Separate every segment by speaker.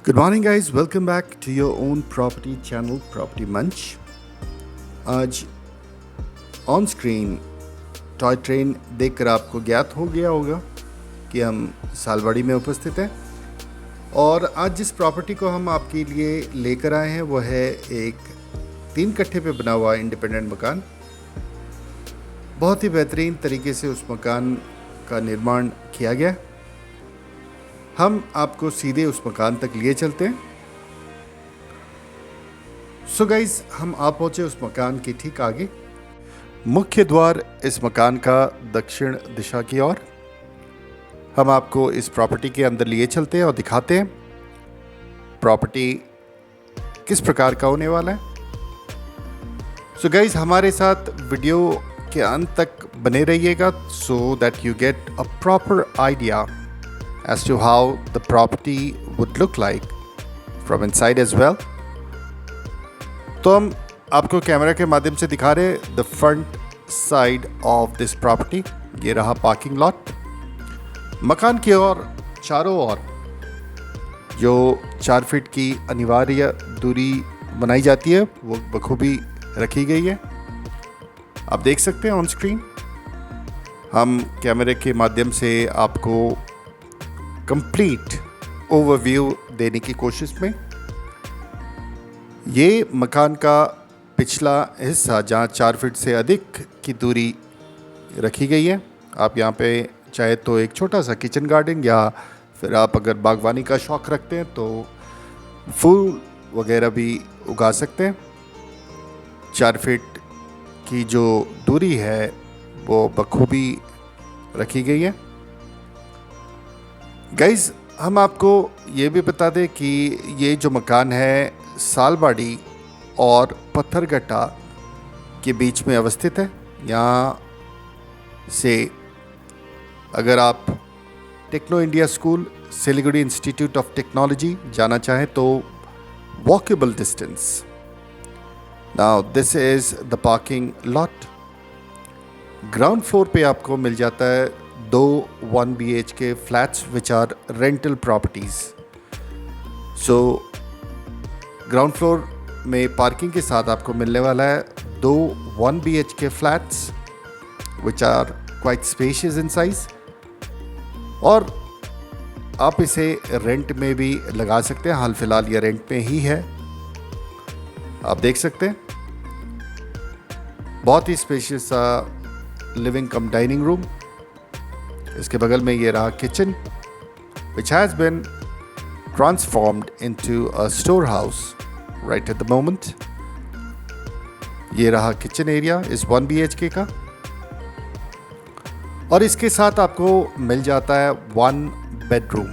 Speaker 1: Good morning, guys. Welcome back to your own property channel, Property Munch. आज on screen toy train देखकर आपको ज्ञात हो गया होगा कि हम सालवाड़ी में उपस्थित हैं और आज जिस प्रॉपर्टी को हम आपके लिए लेकर आए हैं वो है एक 3 कट्ठे पे बना हुआ इंडिपेंडेंट मकान। बहुत ही बेहतरीन तरीके से उस मकान का निर्माण किया गया। हम आपको सीधे उस मकान तक लिए चलते हैं। सो गाइज, हम आ पहुँचे उस मकान के ठीक आगे। मुख्य द्वार इस मकान का दक्षिण दिशा की ओर। हम आपको इस प्रॉपर्टी के अंदर लिए चलते हैं और दिखाते हैं प्रॉपर्टी किस प्रकार का होने वाला है। सो गाइज, हमारे साथ वीडियो के अंत तक बने रहिएगा सो that you get a proper idea as to how the property would look like from inside as well. तो हम आपको कैमरा के माध्यम से दिखा रहे the front side of this property। ये रहा पार्किंग लॉट। मकान की ओर चारों ओर जो 4 फीट की अनिवार्य दूरी बनाई जाती है वो बखूबी रखी गई है। आप देख सकते हैं ऑन स्क्रीन। हम कैमरे के माध्यम से आपको कंप्लीट ओवरव्यू देने की कोशिश में। ये मकान का पिछला हिस्सा जहाँ 4 फीट से अधिक की दूरी रखी गई है। आप यहाँ पे चाहे तो एक छोटा सा किचन गार्डन या फिर आप अगर बागवानी का शौक़ रखते हैं तो फूल वगैरह भी उगा सकते हैं। 4 फीट की जो दूरी है वो बखूबी रखी गई है। गाइज, हम आपको ये भी बता दें कि ये जो मकान है सालबाड़ी और पत्थरगट्टा के बीच में अवस्थित है। यहाँ से अगर आप Techno India school, Siliguri Institute of Technology जाना चाहें तो walkable distance. Now this is the parking lot. Ground floor पे आपको मिल जाता है 2 1 BHK flats which are rental properties. So ground floor में पार्किंग के साथ आपको मिलने वाला है 2 1 BHK flats which are quite spacious in size और आप इसे रेंट में भी लगा सकते हैं। हाल फिलहाल ये रेंट में ही है। आप देख सकते हैं बहुत ही स्पेशियस सा लिविंग कम डाइनिंग रूम। इसके बगल में ये रहा kitchen which has been transformed into a storehouse right at the moment। ये रहा किचन एरिया इस 1 BHK का और इसके साथ आपको मिल जाता है 1 बेडरूम।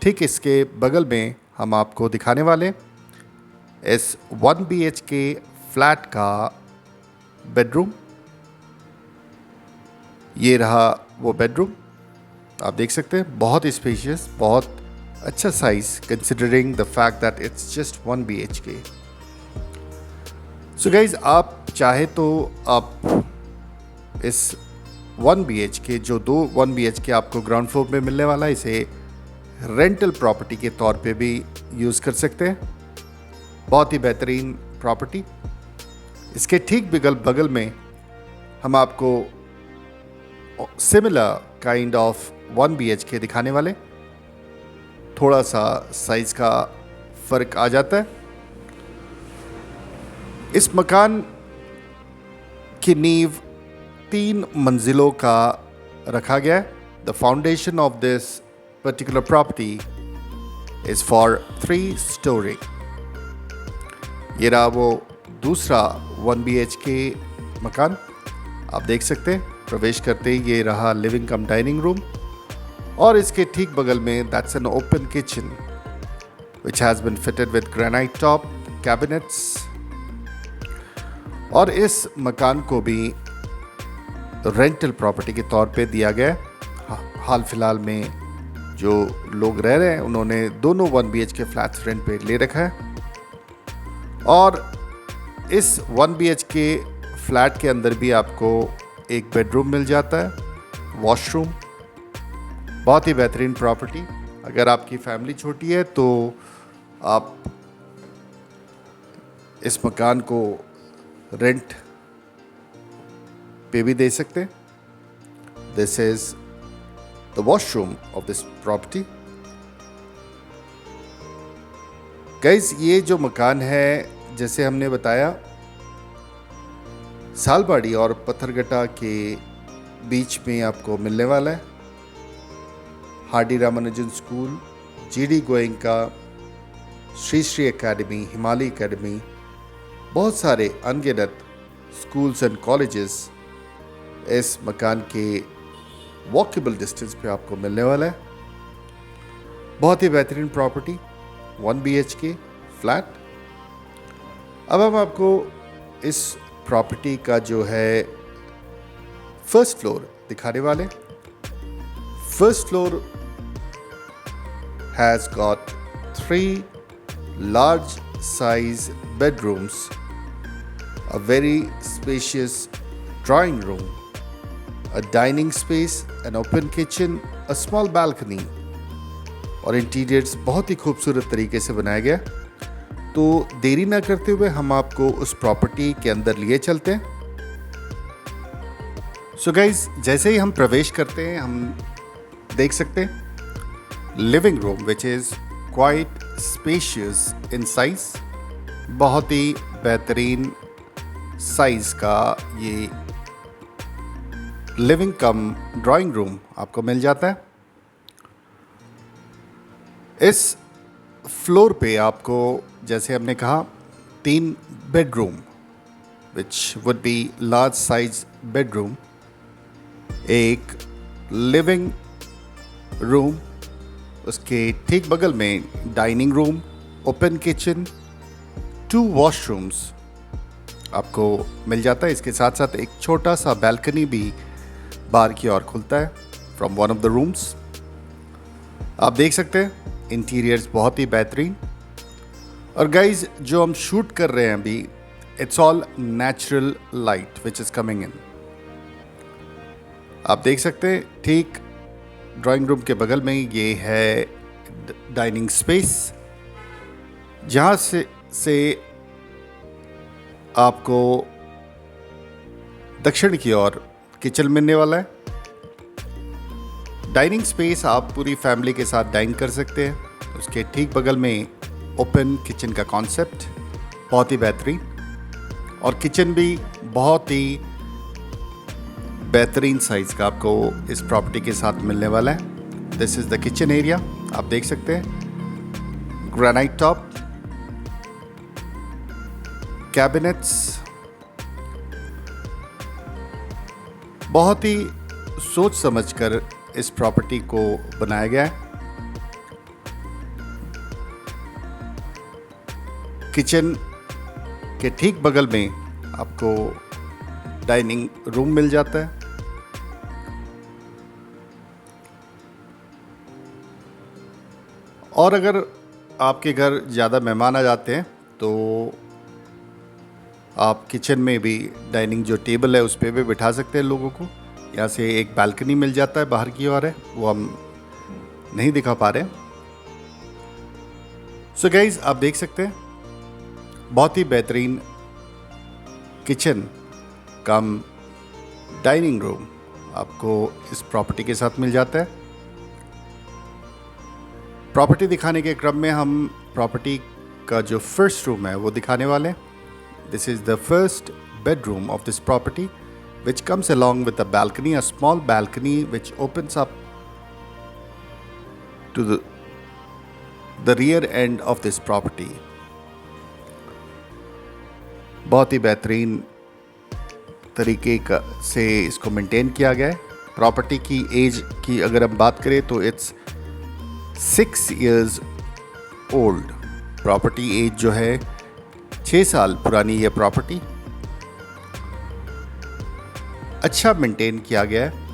Speaker 1: ठीक इसके बगल में हम आपको दिखाने वाले इस 1 BHK फ्लैट का बेडरूम। ये रहा वो बेडरूम। आप देख सकते हैं बहुत ही स्पेशियस, बहुत अच्छा size considering the fact that it's just 1 BHK। So guys, आप चाहे तो आप इस 1 BHK जो 2 1 BHK आपको ग्राउंड फ्लोर में मिलने वाला है इसे रेंटल प्रॉपर्टी के तौर पे भी यूज़ कर सकते हैं। बहुत ही बेहतरीन प्रॉपर्टी। इसके ठीक बगल में हम आपको सिमिलर काइंड ऑफ 1 BHK दिखाने वाले। थोड़ा सा साइज का फर्क आ जाता है। इस मकान की नींव 3 मंजिलों का रखा गया है। The foundation of this particular property is for 3 story. ये रहा वो दूसरा 1 BHK मकान। आप देख सकते हैं प्रवेश करते ही ये रहा लिविंग कम डाइनिंग रूम और इसके ठीक बगल में that's an open kitchen which has been fitted with granite top cabinets. और इस मकान को भी रेंटल प्रॉपर्टी के तौर पे दिया गया है। हाल फिलहाल में जो लोग रह रहे हैं उन्होंने दोनों 1 BHK फ्लैट्स रेंट पे ले रखा है और इस 1 BHK फ्लैट के अंदर भी आपको एक बेडरूम मिल जाता है, वॉशरूम। बहुत ही बेहतरीन प्रॉपर्टी। अगर आपकी फैमिली छोटी है तो आप इस मकान को रेंट पे भी दे सकते हैं। This is the washroom of this property. Guys, ये जो मकान है, जैसे हमने बताया, सालबाड़ी और पत्थरगट्टा के बीच में आपको मिलने वाला है। Hardy Ramanujan school, GD Goenka, Shri Shri academy, Himalaya academy, बहुत सारे अनगिनत स्कूल्स एंड कॉलेजेस इस मकान के वॉकेबल डिस्टेंस पे आपको मिलने वाला है। बहुत ही बेहतरीन प्रॉपर्टी, 1 BHK फ्लैट। अब हम आपको इस प्रॉपर्टी का जो है फर्स्ट फ्लोर दिखाने वाले। First floor has got 3 large size bedrooms, a very spacious drawing room, a dining space, an open kitchen, a small balcony, और इंटीरियर्स बहुत ही खूबसूरत तरीके से बनाया गया। तो देरी ना करते हुए हम आपको उस प्रॉपर्टी के अंदर लिए चलते हैं। सो गाइज, जैसे ही हम प्रवेश करते हैं हम देख सकते हैं living room which is quite spacious in size. बहुत ही बेहतरीन साइज का ये लिविंग कम ड्राइंग रूम आपको मिल जाता है। इस फ्लोर पे आपको, जैसे हमने कहा, 3 bedroom which would be large size bedroom, एक लिविंग रूम, उसके ठीक बगल में dining room, open kitchen, 2 washrooms आपको मिल जाता है। इसके साथ साथ एक छोटा सा बैल्कनी भी बाहर की ओर खुलता है from one of the rooms. आप देख सकते हैं इंटीरियर्स बहुत ही बेहतरीन। और गाइज, जो हम शूट कर रहे हैं अभी, it's all natural light which is coming in. आप देख सकते हैं ठीक ड्राइंग रूम के बगल में ये है डाइनिंग स्पेस, जहाँ से आपको दक्षिण की ओर किचन मिलने वाला है। डाइनिंग स्पेस आप पूरी फैमिली के साथ डाइन कर सकते हैं। उसके ठीक बगल में ओपन किचन का कॉन्सेप्ट बहुत ही बेहतरीन, और किचन भी बहुत ही बेहतरीन साइज का आपको इस प्रॉपर्टी के साथ मिलने वाला है। This is the kitchen area. आप देख सकते हैं ग्रेनाइट टॉप, कैबिनेट्स, बहुत ही सोच समझकर इस प्रॉपर्टी को बनाया गया है। किचन के ठीक बगल में आपको डाइनिंग रूम मिल जाता है। और अगर आपके घर ज़्यादा मेहमान आ जाते हैं तो आप किचन में भी डाइनिंग जो टेबल है उस पर भी बिठा सकते हैं लोगों को। यहाँ से एक बालकनी मिल जाता है, बाहर की ओर है, वो हम नहीं दिखा पा रहे। सो गाइज, आप देख सकते हैं बहुत ही बेहतरीन किचन कम डाइनिंग रूम आपको इस प्रॉपर्टी के साथ मिल जाता है। प्रॉपर्टी दिखाने के क्रम में हम प्रॉपर्टी का जो फर्स्ट रूम है वो दिखाने वाले हैं। This is the first bedroom of this property, which comes along with a balcony, a small balcony which opens up to the rear end of this property. बहुत ही बेहतरीन तरीके का से इसको मेंटेन किया गया है। प्रॉपर्टी की एज की अगर हम बात करें तो it's 6 years old. Property age जो है 6 साल पुरानी ये प्रॉपर्टी अच्छा मेंटेन किया गया है।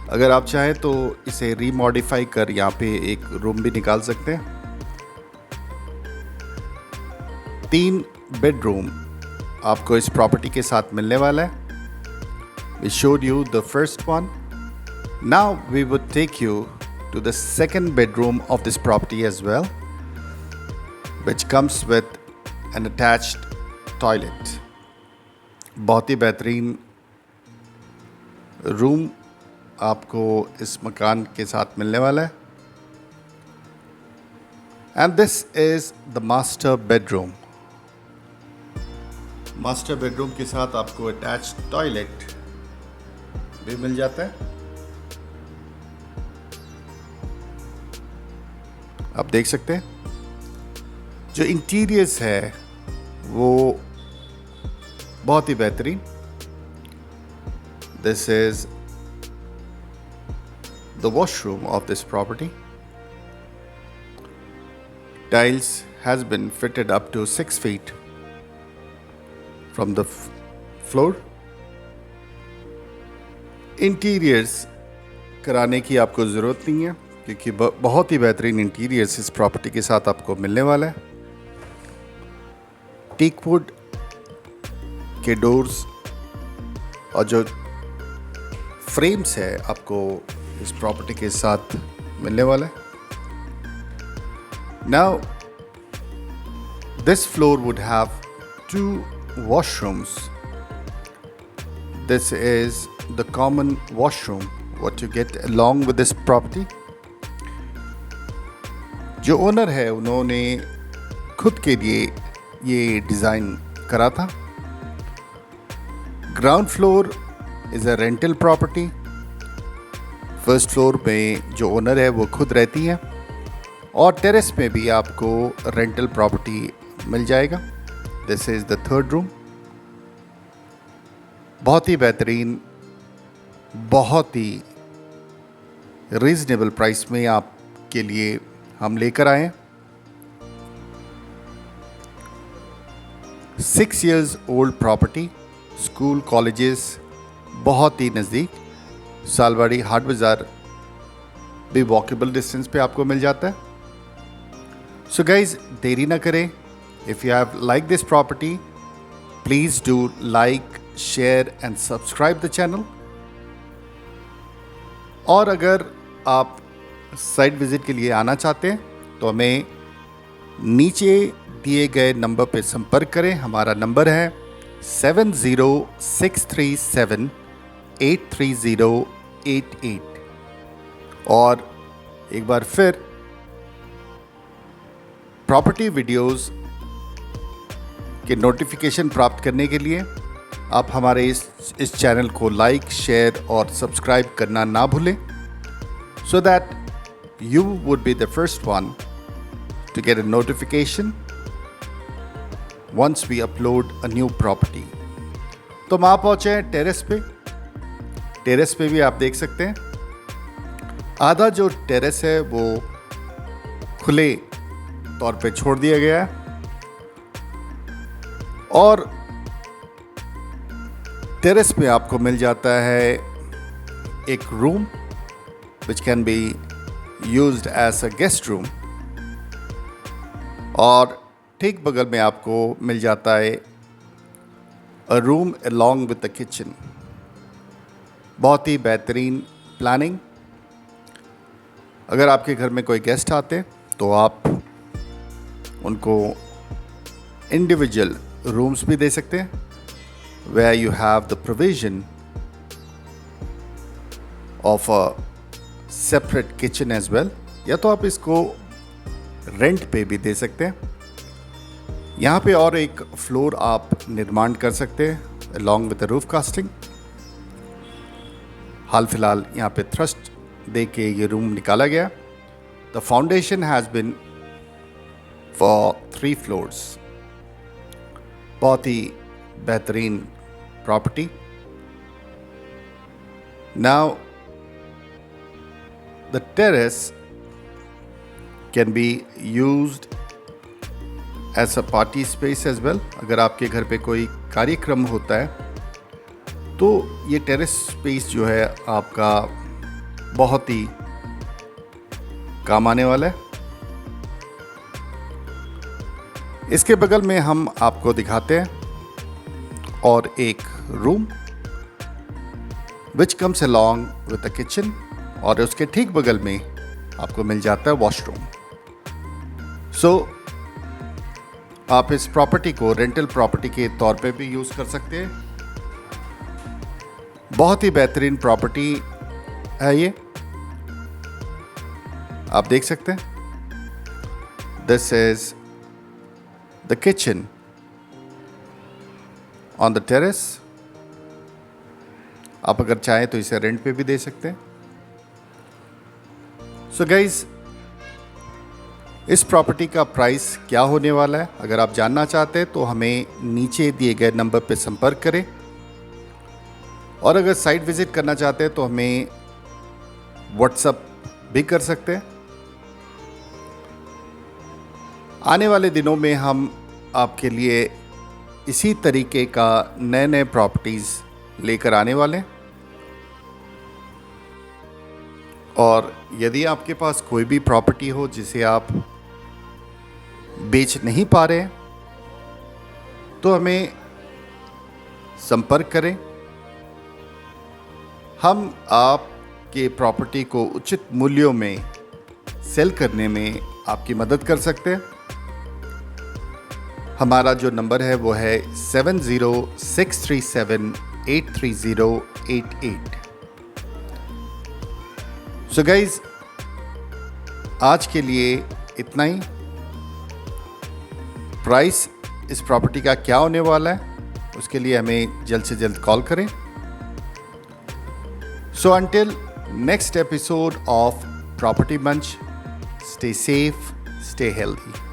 Speaker 1: अगर आप चाहें तो इसे रीमॉडिफाई कर यहाँ पे एक रूम भी निकाल सकते हैं। 3 बेडरूम आपको इस प्रॉपर्टी के साथ मिलने वाला है। We showed you the first one. Now we would take you to the second bedroom of this property as well, which comes with an attached toilet. बहुत ही बेहतरीन रूम आपको इस मकान के साथ मिलने वाला है. And this is the master bedroom. Master bedroom के साथ आपको अटैच्ड टॉयलेट भी मिल जाता है. आप देख सकते हैं जो इंटीरियर्स है वो बहुत ही बेहतरीन. This is the washroom of this property. Tiles has been fitted up to 6 feet from the floor. Interiors कराने की आपको ज़रूरत नहीं है क्योंकि बहुत ही बेहतरीन इंटीरियर्स इस प्रॉपर्टी के साथ आपको मिलने वाला है. टीकवुड के डोर्स और जो फ्रेम्स है आपको इस प्रॉपर्टी के साथ मिलने वाला है. Now, this floor would have 2 washrooms. This is the common washroom what you get along with this property. जो ओनर है उन्होंने खुद के लिए ये डिज़ाइन करा था. Ground floor is a rental property. First floor में जो ओनर है वो खुद रहती है और टेरेस में भी आपको रेंटल प्रॉपर्टी मिल जाएगा. This is the third room. बहुत ही बेहतरीन, बहुत ही रीज़नेबल प्राइस में आपके लिए हम लेकर आए हैं. 6 years old property. School, colleges बहुत ही नज़दीक. सालवाड़ी हाट बाज़ार भी वॉकेबल डिस्टेंस पे आपको मिल जाता है. So guys, देरी ना करें. If you have liked this property, please do like, share and subscribe the channel. और अगर आप साइट विजिट के लिए आना चाहते हैं तो हमें नीचे दिए गए नंबर पर संपर्क करें. हमारा नंबर है 7063783088. और एक बार फिर प्रॉपर्टी वीडियोस के नोटिफिकेशन प्राप्त करने के लिए आप हमारे इस चैनल को लाइक, शेयर और सब्सक्राइब करना ना भूलें, so that you would be the first one to get a notification once we upload a new property. तो हम आ पहुँचे हैं टेरेस पे. टेरेस पे भी आप देख सकते हैं आधा जो टेरेस है वो खुले तौर पे छोड़ दिया गया है और टेरेस पे आपको मिल जाता है एक room which can be used as a guest room. और ठीक बगल में आपको मिल जाता है a room along with the kitchen. बहुत ही बेहतरीन प्लानिंग. अगर आपके घर में कोई गेस्ट आते हैं तो आप उनको इंडिविजुअल रूम्स भी दे सकते हैं where you have the provision of a separate kitchen as well. या तो आप इसको रेंट पे भी दे सकते हैं. यहाँ पे और एक फ्लोर आप निर्माण कर सकते हैं along with the roof casting. हाल फिलहाल यहाँ पे थ्रस्ट दे के ये रूम निकाला गया. The foundation has been for 3 floors. बहुत ही बेहतरीन property. Now the terrace can be used as a party space as well. अगर आपके घर पे कोई कार्यक्रम होता है तो ये टेरेस स्पेस जो है आपका बहुत ही काम आने वाला है. इसके बगल में हम आपको दिखाते हैं और एक room which comes along with the kitchen और उसके ठीक बगल में आपको मिल जाता है वॉशरूम। सो आप इस प्रॉपर्टी को रेंटल प्रॉपर्टी के तौर पे भी यूज़ कर सकते हैं। बहुत ही बेहतरीन प्रॉपर्टी है ये, आप देख सकते हैं। This is the kitchen on the terrace. आप अगर चाहें तो इसे रेंट पे भी दे सकते हैं। सो गाइज, इस प्रॉपर्टी का प्राइस क्या होने वाला है, अगर आप जानना चाहते हैं तो हमें नीचे दिए गए नंबर पर संपर्क करें, और अगर साइट विजिट करना चाहते हैं तो हमें व्हाट्सएप भी कर सकते हैं। आने वाले दिनों में हम आपके लिए इसी तरीके का नए नए प्रॉपर्टीज़ लेकर आने वाले हैं। और यदि आपके पास कोई भी प्रॉपर्टी हो जिसे आप बेच नहीं पा रहे हैं तो हमें संपर्क करें। हम आपके प्रॉपर्टी को उचित मूल्यों में सेल करने में आपकी मदद कर सकते हैं। हमारा जो नंबर है वो है 7063783088। सो गाइज, आज के लिए इतना ही। प्राइस इस प्रॉपर्टी का क्या होने वाला है उसके लिए हमें जल्द से जल्द कॉल करें। So until next episode of Property Bunch, stay safe, stay healthy.